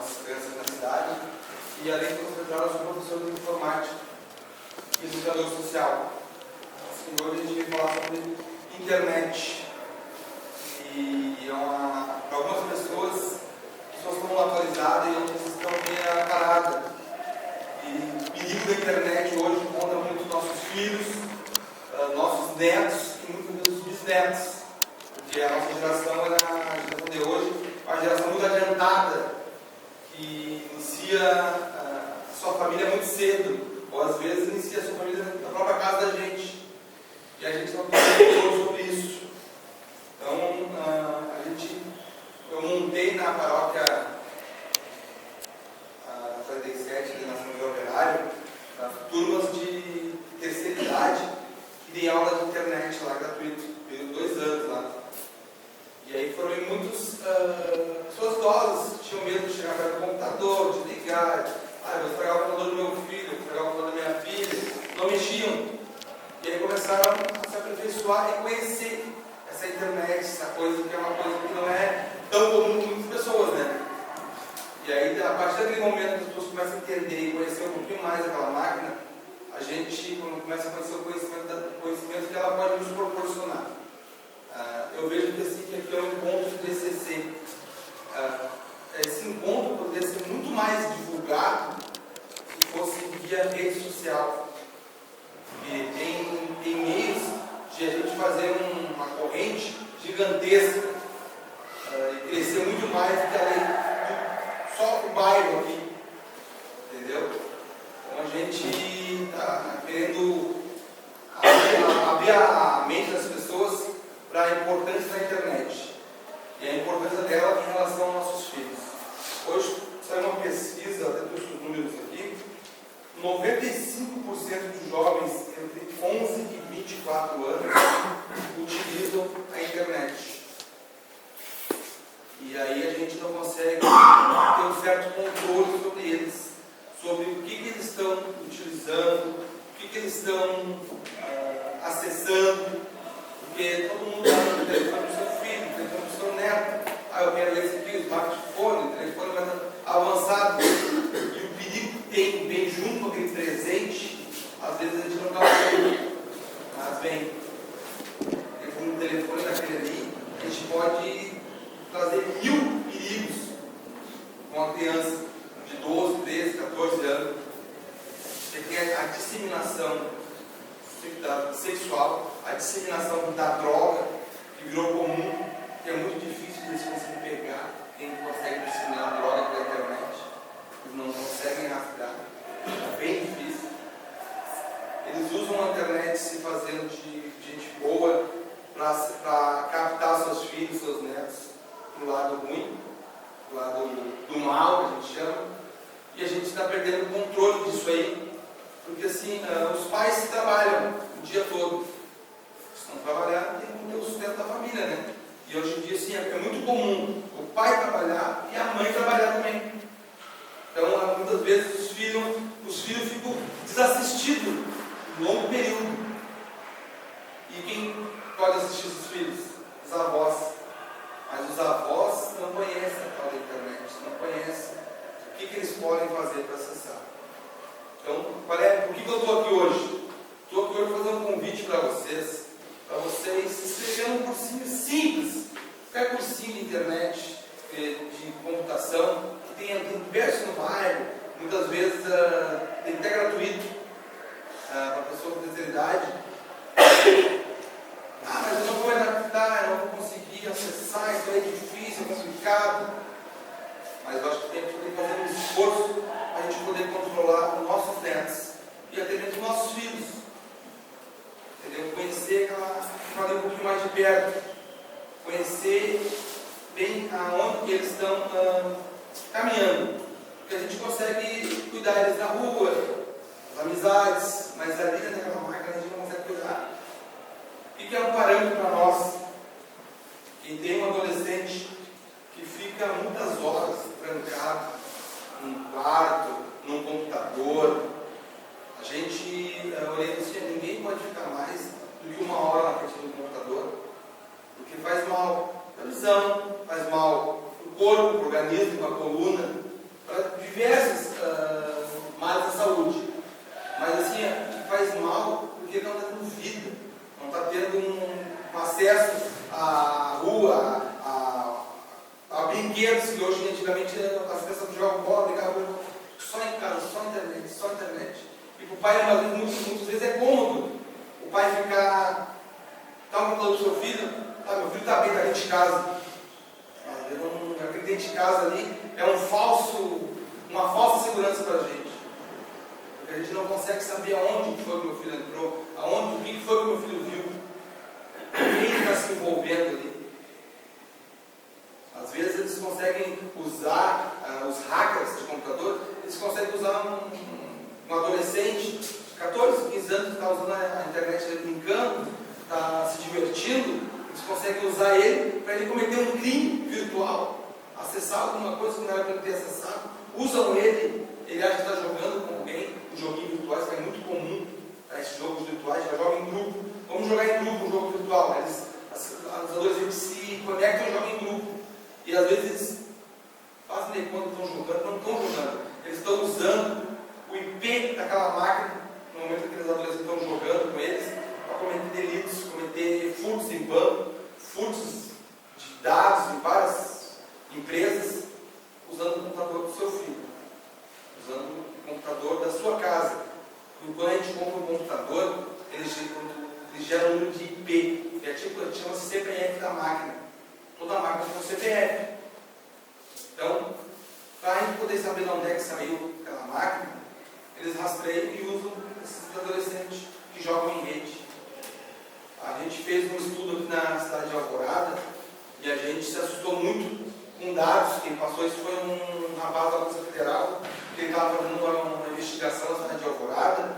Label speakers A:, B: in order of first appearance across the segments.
A: nossas crianças na cidade, e além de concentrar, eu sou professor de informática e educador social. Assim, hoje a gente vai falar sobre internet. E para algumas pessoas estão atualizadas e outras estão meio paradas. E o perigo da internet hoje conta muito nossos filhos, nossos netos e muitas vezes os bisnetos. Porque a nossa geração, a geração de hoje, é uma geração muito adiantada, que inicia a sua família muito cedo, ou às vezes inicia a sua família na própria casa da gente. E a gente não tem controle sobre isso. Então, eu montei na paróquia 47 de Nação de Operário, turmas de terceira idade que dei aula de internet lá gratuito, período 2 anos lá. E aí foram muitas pessoas idosas que tinham medo de chegar perto do computador, de ligar, eu vou estragar o computador do meu filho, vou estragar o computador da minha filha, não mexiam. E aí começaram a se aperfeiçoar e conhecer essa internet, essa coisa que é uma coisa que não é tão comum com muitas pessoas, né? E aí, a partir daquele momento que as pessoas começam a entender e conhecer um pouquinho mais aquela máquina, a gente, quando começa a conhecer o conhecimento que ela pode nos proporcionar. Eu vejo que aqui é um encontro de DCC. Esse encontro poderia ser muito mais divulgado se fosse via rede social. Porque tem meios de a gente fazer uma corrente gigantesca e crescer muito mais do que só o bairro aqui. Entendeu? Então a gente está querendo abrir a mente das pessoas para a importância da internet e a importância dela em relação aos nossos filhos. Hoje saiu uma pesquisa, até trouxe os números aqui, 95% dos jovens entre 11 e 24 anos utilizam a internet. E aí a gente não consegue ter um certo controle sobre eles, sobre o que eles estão utilizando, o que eles estão acessando, porque todo mundo está no telefone do seu filho, no telefone do seu neto. Eu quero esse aqui, o smartphone, o telefone mais avançado. E o perigo que vem junto com aquele presente, às vezes a gente não está vendo, mas vem. Com o telefone daquele ali, a gente pode trazer 1000 perigos com uma criança de 12, 13, 14 anos. Você tem a disseminação sexual, a disseminação da droga, que virou comum, que é muito difícil de eles conseguirem pegar. Quem consegue disseminar droga pela internet, eles não conseguem rastrear. É bem difícil. Eles usam a internet se fazendo de gente boa para captar seus filhos, seus netos para o lado ruim, para o lado do mal, que a gente chama. E a gente está perdendo o controle disso aí, porque assim, os pais trabalham o dia todo. Se não trabalhar, tem que ter o sustento da família, né? E hoje em dia, assim, é muito comum o pai trabalhar e a mãe trabalhar também. Então, muitas vezes, os filhos ficam desassistidos em longo período. E quem pode assistir os filhos? Os avós. Mas os avós não conhecem a tal da internet, não conhecem o que eles podem fazer para acessar. Então, por que eu estou aqui hoje? Estou aqui hoje para fazer um convite para vocês se inscreverem num cursinho simples, qualquer cursinho de internet, de computação, que tem diversos no bairro, muitas vezes tem até gratuito para a pessoa com terceira idade. Mas eu não vou me adaptar, eu não vou conseguir acessar, isso aí é difícil, é complicado. Mas eu acho que tem que fazer um esforço para a gente poder controlar os nossos netos e até mesmo os nossos filhos. Entendeu? Conhecer aquela um pouquinho mais de perto. Conhecer bem aonde que eles estão caminhando. Porque a gente consegue cuidar deles na rua, as amizades, mas ali naquela máquina a gente não consegue cuidar. O que é um parâmetro para nós? Quem tem um adolescente que fica muitas horas trancado num quarto, num computador, a gente orienta assim, ninguém pode ficar mais do que 1 hora na frente do computador, porque faz mal para a visão, faz mal para o corpo, para o organismo, para a coluna. para diversos males da saúde. Mas assim, faz mal porque não está tendo vida, não está tendo um acesso à rua, a brinquedos que hoje, antigamente, as crianças jogavam bola, brincavam só em casa, só internet. E para o pai, muitas vezes é cômodo o pai ficar, dar um computador do seu filho, meu filho está bem, está dentro de casa. Aquele dentro de casa ali é uma falsa segurança para a gente. Porque a gente não consegue saber aonde foi que meu filho entrou, o que foi que meu filho viu, quem está se envolvendo ali. Às vezes eles conseguem usar, os hackers de computador, eles conseguem usar um adolescente de 14, 15 anos que está usando a internet brincando, está se divertindo, eles conseguem usar ele para ele cometer um crime virtual, acessar alguma coisa que não era para ele ter acessado, usam ele acha que está jogando com alguém, um joguinho virtual, que é muito comum, esses jogos virtuais, já jogam em grupo. Vamos jogar em grupo um jogo virtual, os adolescentes se conectam e jogam em grupo. E às vezes fazem de quando estão jogando, não estão jogando. Eles estão usando o IP daquela máquina, no momento que aqueles adolescentes estão jogando com eles, para cometer delitos, cometer furtos em banco, furtos de dados em várias empresas, usando o computador do seu filho, usando o computador da sua casa. Porque quando a gente compra um computador, ele gera um número de IP, que é tipo, chama-se CPF da máquina. Toda máquina tem um CPF. Então, para a gente poder saber de onde é que saiu aquela máquina, eles rastreiam e usam esses adolescentes que jogam em rede. A gente fez um estudo aqui na cidade de Alvorada e a gente se assustou muito com dados. Quem passou isso foi um rapaz da Polícia Federal, que ele estava fazendo uma investigação na cidade de Alvorada,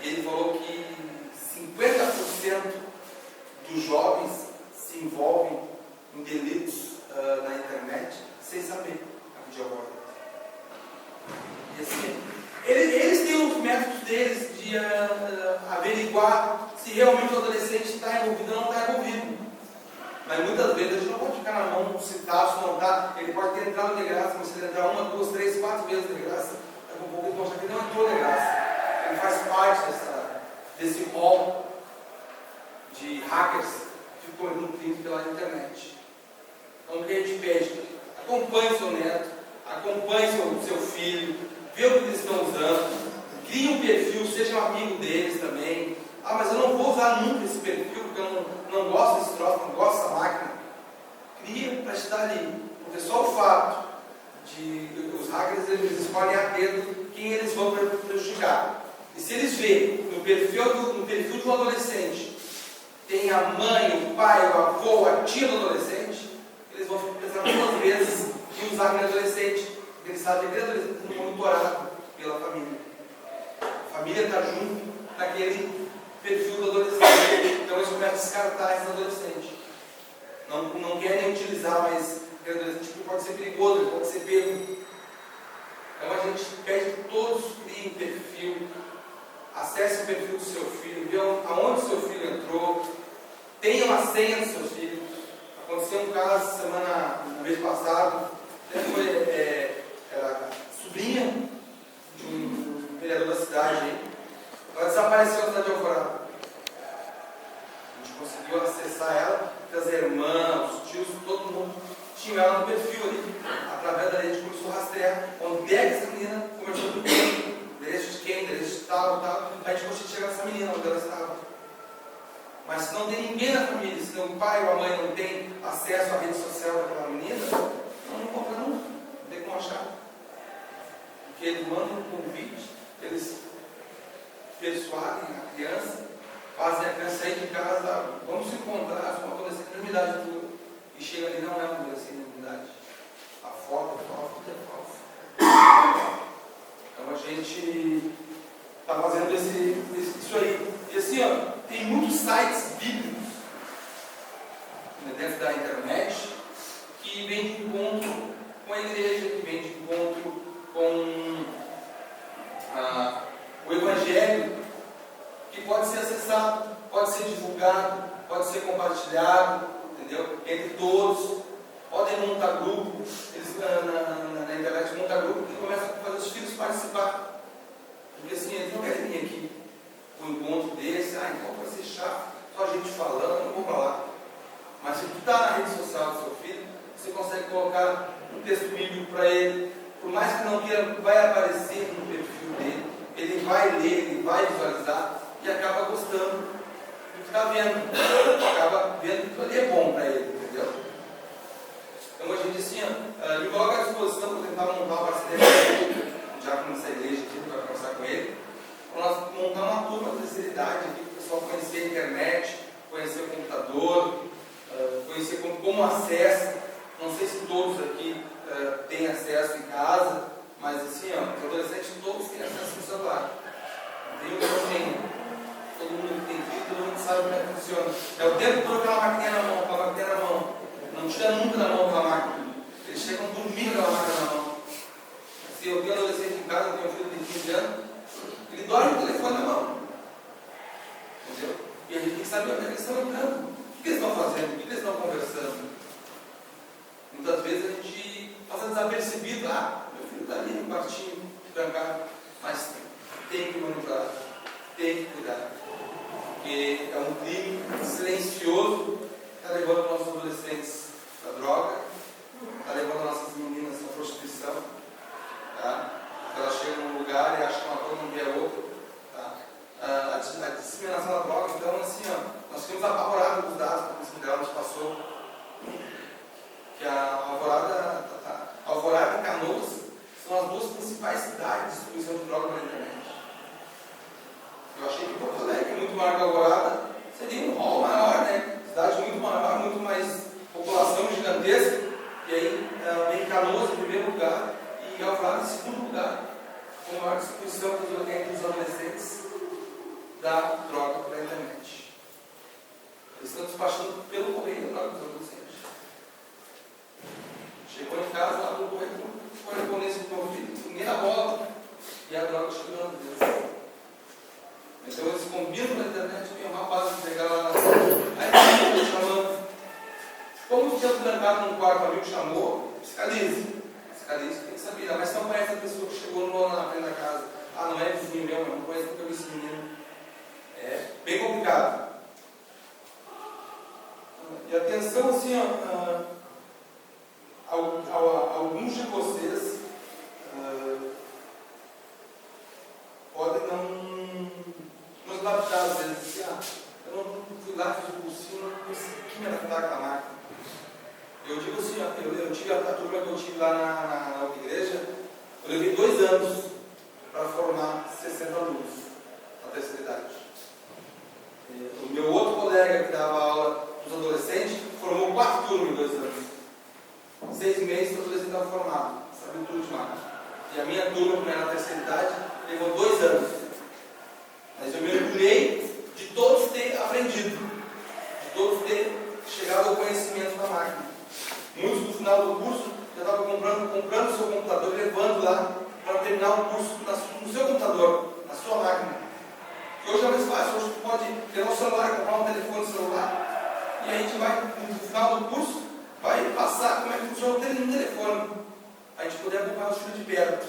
A: e ele falou que 50% dos jovens se envolvem em delitos na internet sem saber a de Alvorada. E assim, eles têm os métodos deles de averiguar se realmente o adolescente está envolvido ou não está envolvido. Mas muitas vezes a gente não pode ficar na mão se está, se não está. Ele pode ter entrado de graça, mas se ele entrar 1, 2, 3, 4 vezes de graça, daqui a pouco ele mostra que ele não entrou de graça. Ele faz parte desse hall de hackers que ficam cometendo crimes pela internet. Então o que a gente pede? Acompanhe seu neto, acompanhe seu filho, vê o que eles estão usando, crie um perfil, seja um amigo deles também. Mas eu não vou usar nunca esse perfil, porque eu não gosto desse troço, não gosto dessa máquina. Cria para estar ali. Porque só o fato de os hackers eles escolhem a dedo quem eles vão prejudicar. E se eles verem no perfil de um adolescente, tem a mãe, o pai, o avô, a tia do adolescente, eles vão pensar 2 vezes em usar aquele adolescente, porque eles sabem que aquele adolescente está sendo monitorado pela família. A família está junto naquele perfil do adolescente. Então eles começam a descartar esse adolescente. Não querem utilizar mais aquele adolescente, porque pode ser perigoso, ele pode ser pego. Então a gente pede que todos criem perfil, acesse o perfil do seu filho, vê aonde o seu filho entrou, tenha uma senha do seu filho. Aconteceu um caso no mês passado, era sobrinha de um vereador da cidade. Ela desapareceu na cidade de Alvorada. A gente conseguiu acessar ela, as irmãs, os tios, todo mundo tinha ela no perfil ali. Através daí a gente começou a rastrear onde é que essa menina começou tudo bem. Endereço de quem, endereço de tal. A gente conseguiu chegar nessa menina onde ela estava. Mas se não tem ninguém na família, se o pai ou a mãe não tem acesso à rede social daquela menina, não compra não tem como achar. Porque eles mandam um convite, eles persuadem a criança, fazem a criança sair de casa, vamos se encontrar, com uma adolescente de idade tua. E chega ali, não é uma adolescente de idade. A foto é falsa. Então a gente está fazendo isso aí. E assim, tem muitos sites bíblicos dentro da internet que vêm de encontro com a igreja, que vêm de encontro com o Evangelho, que pode ser acessado, pode ser divulgado, pode ser compartilhado, entendeu? Entre todos. Podem montar grupo, eles na internet montam grupo. começa a fazer os filhos participar. Porque assim, eles não querem vir aqui para um encontro desse, então vai ser chato, só a gente falando, não vou para lá. Mas se tu está na rede social do seu filho, você consegue colocar um texto bíblico para ele, por mais que não queira, vai aparecer no perfil dele, ele vai ler, ele vai visualizar e acaba gostando do que está vendo, acaba vendo que ali é bom para ele, entendeu? Então a gente assim, me coloca à disposição para tentar montar uma parceria, já com essa igreja aqui, para conversar com ele, para nós montar uma turma de terceira idade aqui, para o pessoal conhecer a internet, conhecer o computador, conhecer como acessa. Não sei se todos aqui têm acesso em casa, mas assim, os adolescentes todos têm acesso no celular. Tem um que não tem, todo mundo tem filho, todo mundo sabe como é que funciona. É o tempo todo com aquela maquininha na mão, com a maquininha na mão. Não tira nunca da mão aquela máquina. Eles chegam dormindo com aquela máquina na mão. Se eu tenho um adolescente em casa, eu tenho um filho de 15 anos, ele dorme com o telefone na mão. Entendeu? E a gente tem que saber onde é que eles estão entrando. O que eles estão fazendo? O que eles estão conversando? Muitas vezes a gente passa desapercebido. Meu filho está ali no quartinho, trancado. Mas tem que monitorar, tem que cuidar. Porque é um crime silencioso que está levando nossos adolescentes à droga, está levando nossas meninas à prostituição. Tá? Elas chegam num lugar e acham que uma coisa não quer outra. Tá? A disseminação da droga, então, assim, nós ficamos apavorados com os dados que a pesquisa nos passou. Que a Alvorada e Canoas são as duas principais cidades de distribuição de droga na internet. Eu achei que Porto Alegre, muito maior que a Alvorada, seria um rol maior, né? Cidade muito maior, muito mais população gigantesca. E aí vem Canoas em primeiro lugar e Alvorada em segundo lugar, com a maior distribuição entre os adolescentes da droga pela internet. Eles estão despachando pelo correio da droga dos adolescentes. Chegou em casa, lá no correspondência do meu filho, ninguém dá bola, e a droga chegando deles. Então eles combinam na internet, tem um rapaz que chegar lá na sala, aí ele chamando. Como o tempo trancado num quarto, o amigo chamou, fiscalize, tem que saber, mas não conhece a pessoa que chegou na frente da casa. Não é vizinho meu, não conheço, nunca vi esse menino. É bem complicado. E atenção assim, alguns de vocês podem não se adaptar às vezes. Eu não fui lá, fiz o cursinho, não consegui me adaptar com a máquina. Eu digo assim, eu tive a turma que eu tive lá na outra igreja, eu levei 2 anos para formar 60 alunos na terceira idade. O meu outro colega que dava aula para os adolescentes formou 4 turmas em 2 anos. 6 meses o adolescente estava formado, sabia tudo de máquina. E a minha turma, que era na terceira idade, levou 2 anos. Mas eu me orgulhei de todos ter aprendido, de todos ter chegado ao conhecimento da máquina. Muitos no final do curso já estavam comprando o seu computador e levando lá para terminar o curso no seu computador, na sua máquina. Que hoje é mais fácil, hoje você pode pegar o celular, comprar um telefone celular, e a gente vai, no final do curso, vai passar como é que funciona o telefone. A gente poder acompanhar o estudo de perto,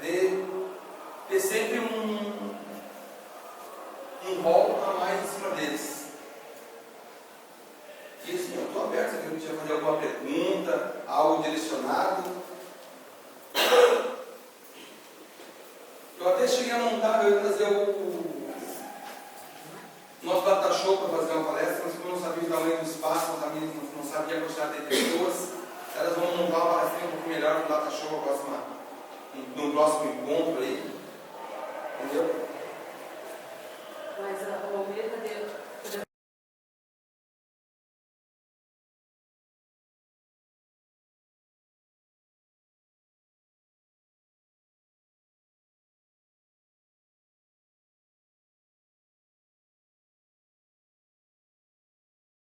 A: ter sempre um rol a mais em cima deles. E assim, eu estou aberto, se alguém quiser fazer alguma pergunta, algo direcionado. Eu até cheguei a montar, eu ia trazer o nosso data show para fazer uma palestra, mas como eu não sabia o tamanho do espaço, não sabia a quantidade de pessoas, elas vão montar uma palestra um pouco melhor no data show no próximo encontro aí. Entendeu?
B: Mas a Almeida deu